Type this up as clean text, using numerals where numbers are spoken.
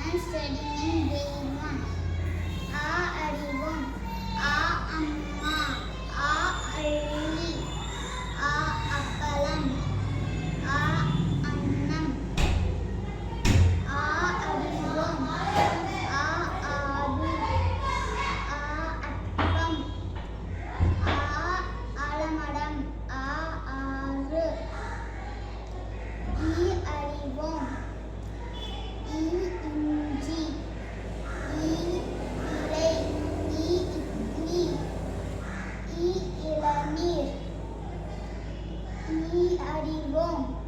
அண்ணன் செடியின் தெய்வம். ஆ அறிவோம். ஆ அம்மா. ஆ அள்ளி. ஆ அப்பளம். ஆ அன்னம். ஆ அறிவோம். ஆ ஆடு. ஆ அப்பம். ஆ ஆலமரம். ஆ ஆறு. ஈ அறிவோம். ஈ இஞ்சி. ஈ இலை. ஈ இட்லி. ஈ இளநீர். ஈ அறிவோம்.